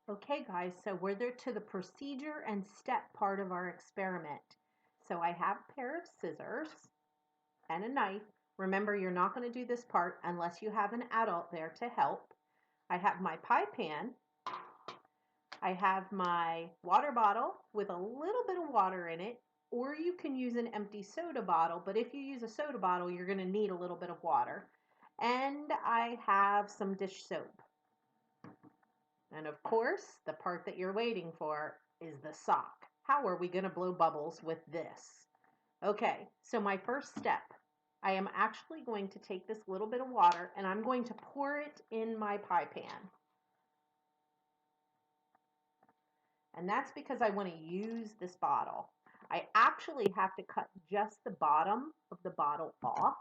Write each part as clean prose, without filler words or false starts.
Okay guys, so we're there to the procedure and step part of our experiment. So I have a pair of scissors and a knife. Remember, you're not going to do this part unless you have an adult there to help. I have my pie pan. I have my water bottle with a little bit of water in it, or you can use an empty soda bottle, but if you use a soda bottle, you're going to need a little bit of water. And I have some dish soap. And of course, the part that you're waiting for is the sock. How are we going to blow bubbles with this? Okay, so my first step, I am actually going to take this little bit of water and I'm going to pour it in my pie pan. And that's because I want to use this bottle. I actually have to cut just the bottom of the bottle off.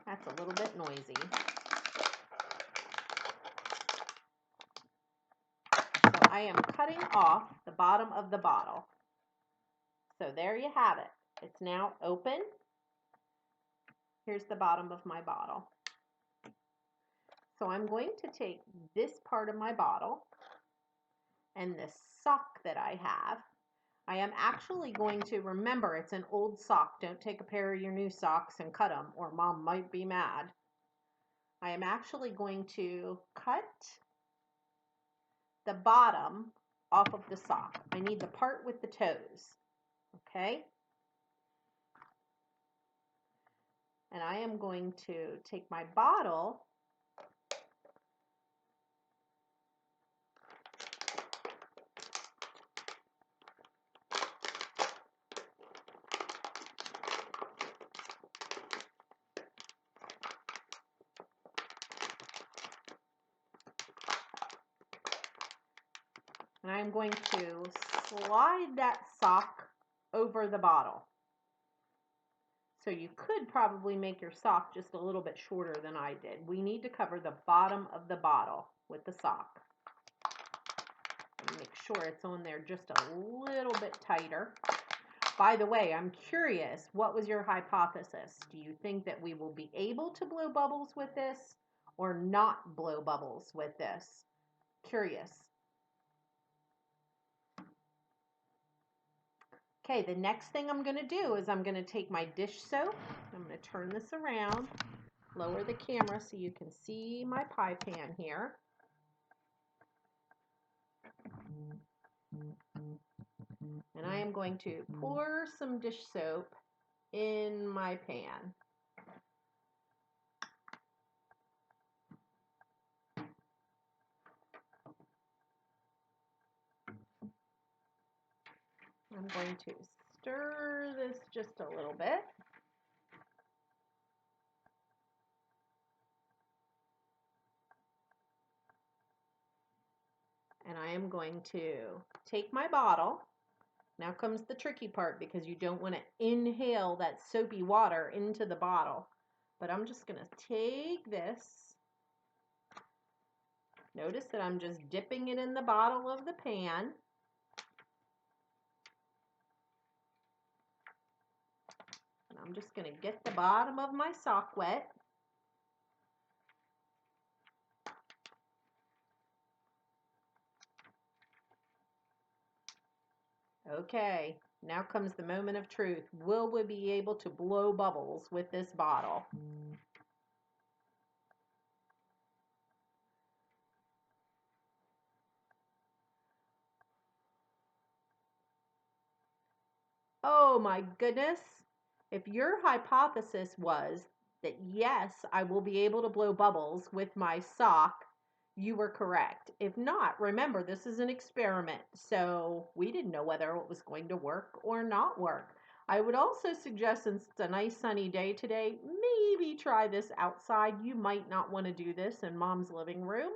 That's a little bit noisy. So I am cutting off the bottom of the bottle. So there you have it. It's now open. Here's the bottom of my bottle. So I'm going to take this part of my bottle and this sock that I have. I am actually going to, remember, it's an old sock. Don't take a pair of your new socks and cut them or mom might be mad. I am actually going to cut the bottom off of the sock. I need the part with the toes. Okay? And I am going to take my bottle and I'm going to slide that sock over the bottle. So you could probably make your sock just a little bit shorter than I did. We need to cover the bottom of the bottle with the sock. And make sure it's on there just a little bit tighter. By the way, I'm curious, what was your hypothesis? Do you think that we will be able to blow bubbles with this or not blow bubbles with this? Curious. Okay, the next thing I'm going to do is I'm going to take my dish soap. I'm going to turn this around, lower the camera so you can see my pie pan here. And I am going to pour some dish soap in my pan. I'm going to stir this just a little bit. And I am going to take my bottle. Now comes the tricky part because you don't want to inhale that soapy water into the bottle. But I'm just going to take this. Notice that I'm just dipping it in the bottom of the pan. And I'm just going to get the bottom of my sock wet. Okay, now comes the moment of truth. Will we be able to blow bubbles with this bottle? Oh my goodness. If your hypothesis was that yes, I will be able to blow bubbles with my sock, you were correct. If not, remember, this is an experiment, so we didn't know whether it was going to work or not work. I would also suggest, since it's a nice sunny day today, maybe try this outside. You might not want to do this in mom's living room.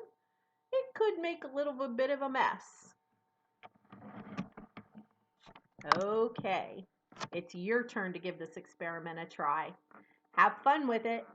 It could make a little bit of a mess. Okay, it's your turn to give this experiment a try. Have fun with it.